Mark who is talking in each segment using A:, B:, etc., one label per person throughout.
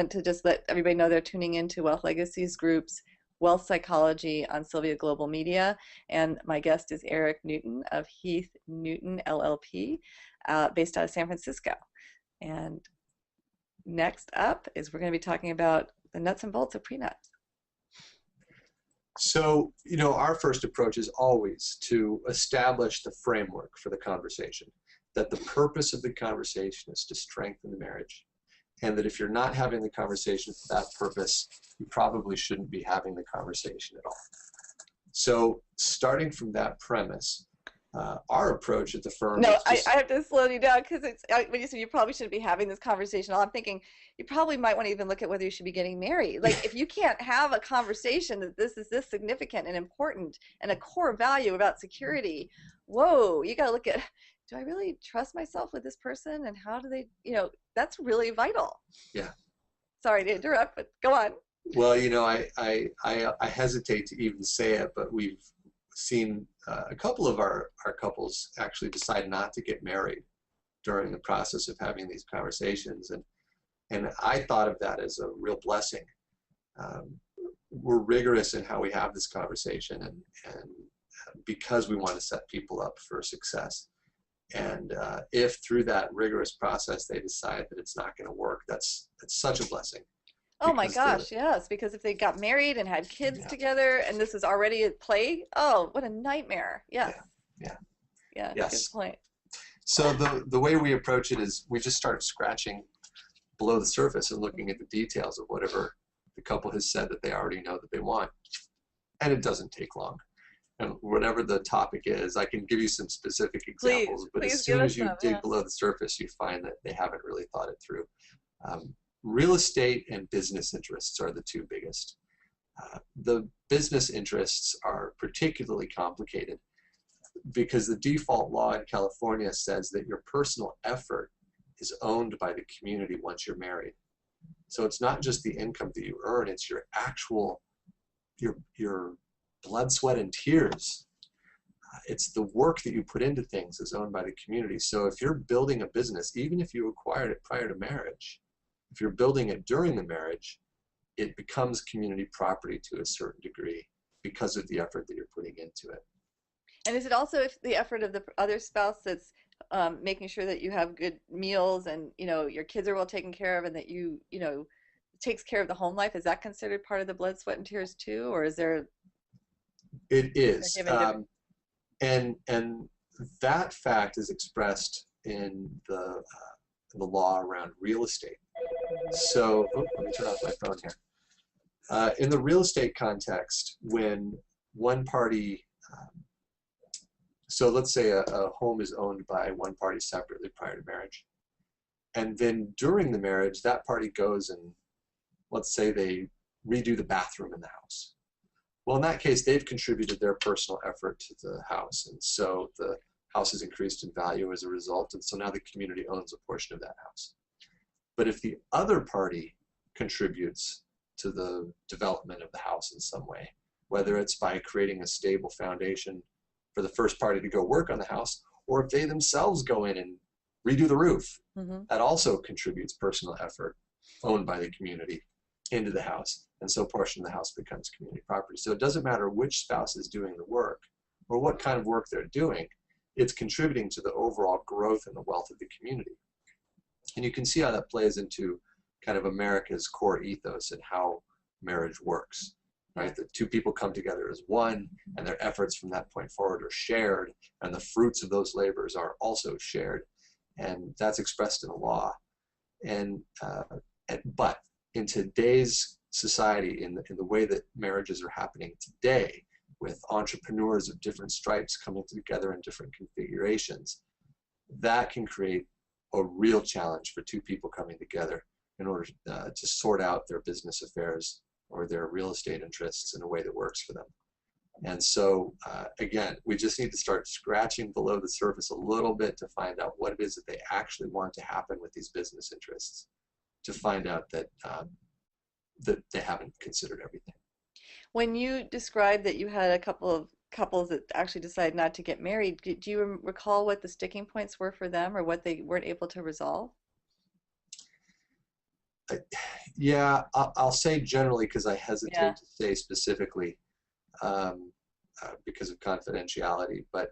A: wanted to just let everybody know they're tuning into Wealth Legacies Group's Wealth Psychology on Sylvia Global Media, and my guest is Erik Newton of Heath-Newton LLP, based out of San Francisco. And next up is we're going to be talking about the nuts and bolts of prenups.
B: So, our first approach is always to establish the framework for the conversation, that the purpose of the conversation is to strengthen the marriage, and that if you're not having the conversation for that purpose, you probably shouldn't be having the conversation at all. So, starting from that premise, our approach at the firm
A: No,
B: is
A: I have to slow you down, because when you said you probably shouldn't be having this conversation, I'm thinking you probably might want to even look at whether you should be getting married. Like, if you can't have a conversation that this is this significant and important and a core value about security, whoa, you got to look at, do I really trust myself with this person, and how do they, that's really vital.
B: Yeah.
A: Sorry to interrupt, but go on.
B: Well, I hesitate to even say it, but we've seen a couple of our couples actually decide not to get married during the process of having these conversations, and I thought of that as a real blessing. We're rigorous in how we have this conversation, and because we want to set people up for success. And if through that rigorous process they decide that it's not going to work, that's such a blessing.
A: Oh my gosh, yes, because if they got married and had kids together and this is already at play, oh, what a nightmare. Yes. Yeah,
B: yes.
A: Good point.
B: So the way we approach it is we just start scratching below the surface and looking at the details of whatever the couple has said that they already know that they want. And it doesn't take long. And whatever the topic is, I can give you some specific examples, but as soon as you dig below the surface, you find that they haven't really thought it through. Real estate and business interests are the two biggest. The business interests are particularly complicated because the default law in California says that your personal effort is owned by the community once you're married. So it's not just the income that you earn, it's your actual, your blood, sweat, and tears. It's the work that you put into things is owned by the community. So if you're building a business, even if you acquired it prior to marriage, if you're building it during the marriage, it becomes community property to a certain degree because of the effort that you're putting into it.
A: And is it also if the effort of the other spouse that's making sure that you have good meals and your kids are well taken care of, and that you takes care of the home life? Is that considered part of the blood, sweat, and tears too, or is there?
B: It is, and that fact is expressed in the law around real estate. So, let me turn off my phone here. In the real estate context, when one party, so let's say a home is owned by one party separately prior to marriage, and then during the marriage, that party goes and, let's say they redo the bathroom in the house. Well, in that case, they've contributed their personal effort to the house, and so the house has increased in value as a result, and so now the community owns a portion of that house. But if the other party contributes to the development of the house in some way, whether it's by creating a stable foundation for the first party to go work on the house, or if they themselves go in and redo the roof, that also contributes personal effort owned by the community into the house, and so a portion of the house becomes community property. So it doesn't matter which spouse is doing the work or what kind of work they're doing, it's contributing to the overall growth and the wealth of the community. And you can see how that plays into kind of America's core ethos and how marriage works, right? The two people come together as one, and their efforts from that point forward are shared, and the fruits of those labors are also shared, and that's expressed in the law. And but in today's society, in the way that marriages are happening today, with entrepreneurs of different stripes coming together in different configurations, that can create a real challenge for two people coming together in order to sort out their business affairs or their real estate interests in a way that works for them. And so, again, we just need to start scratching below the surface a little bit to find out what it is that they actually want to happen with these business interests, to find out that that they haven't considered everything.
A: When you described that you had a couple of couples that actually decided not to get married, do you recall what the sticking points were for them, or what they weren't able to resolve?
B: Yeah, I'll say generally because I hesitate
A: Yeah.
B: to say specifically because of confidentiality. But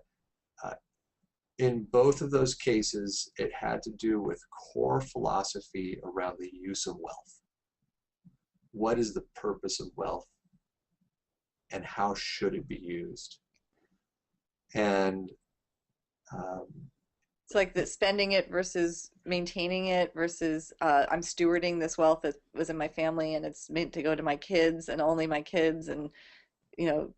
B: in both of those cases, it had to do with core philosophy around the use of wealth. What is the purpose of wealth, and how should it be used? And
A: it's like the spending it versus maintaining it versus I'm stewarding this wealth that was in my family and it's meant to go to my kids and only my kids, and you know,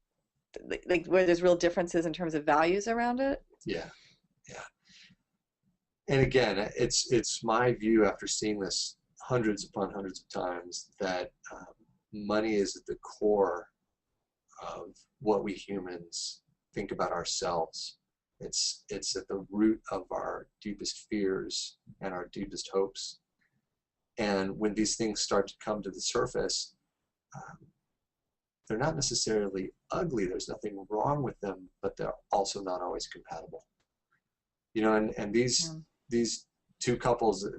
A: like where there's real differences in terms of values around it.
B: yeah, yeah. And again, it's my view after seeing this hundreds upon hundreds of times that money is at the core of what we humans think about ourselves. It's at the root of our deepest fears and our deepest hopes. And when these things start to come to the surface, they're not necessarily ugly. There's nothing wrong with them, but they're also not always compatible. You know, and these two couples, it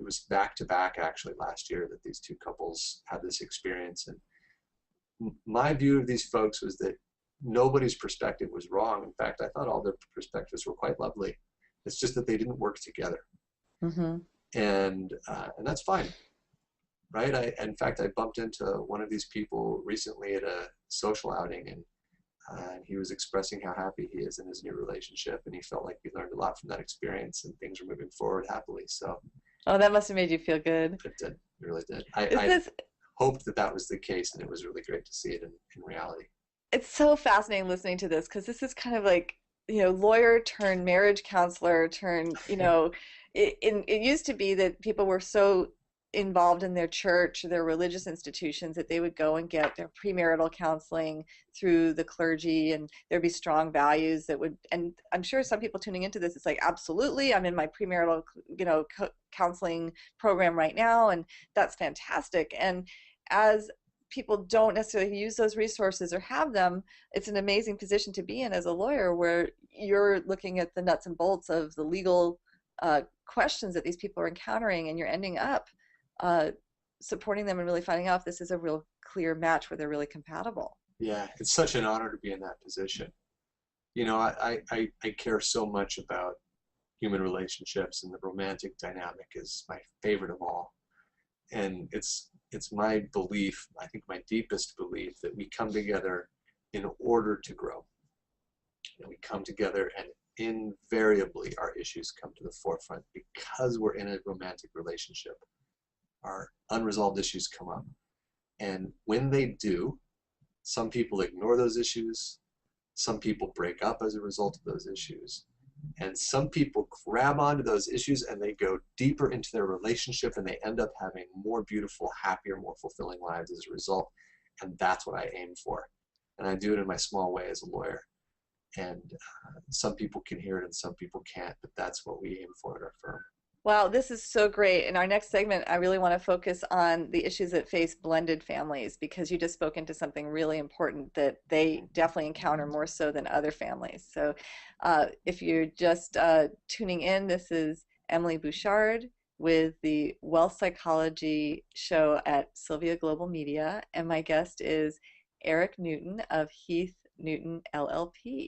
B: was back to back actually last year that these two couples had this experience. And my view of these folks was that nobody's perspective was wrong. In fact, I thought all their perspectives were quite lovely. It's just that they didn't work together.
A: Mm-hmm.
B: And that's fine, right? In fact, I bumped into one of these people recently at a social outing, and he was expressing how happy he is in his new relationship, and he felt like he learned a lot from that experience, and things are moving forward happily. So,
A: oh, that must have made you feel good.
B: It did. It really did. I hoped that was the case, and it was really great to see it in reality.
A: It's so fascinating listening to this because this is kind of like, you know, lawyer turned marriage counselor turned, you know, it used to be that people were so involved in their church, their religious institutions, that they would go and get their premarital counseling through the clergy, and there'd be strong values that would, and I'm sure some people tuning into this, it's like, absolutely, I'm in my premarital, you know, counseling program right now, and that's fantastic. And as people don't necessarily use those resources or have them, it's an amazing position to be in as a lawyer, where you're looking at the nuts and bolts of the legal questions that these people are encountering, and you're ending up supporting them and really finding out if this is a real clear match where they're really compatible.
B: Yeah, it's such an honor to be in that position. You know, I care so much about human relationships, and the romantic dynamic is my favorite of all. And it's my belief, I think my deepest belief, that we come together in order to grow. And we come together, and invariably our issues come to the forefront because we're in a romantic relationship. Our unresolved issues come up. And when they do, some people ignore those issues. Some people break up as a result of those issues. And some people grab onto those issues and they go deeper into their relationship, and they end up having more beautiful, happier, more fulfilling lives as a result. And that's what I aim for. And I do it in my small way as a lawyer. And some people can hear it and some people can't, but that's what we aim for at our firm.
A: Wow, this is so great. In our next segment, I really want to focus on the issues that face blended families, because you just spoke into something really important that they definitely encounter more so than other families. So if you're just tuning in, this is Emily Bouchard with the Wealth Psychology show at Sylvia Global Media, and my guest is Erik Newton of Heath-Newton LLP.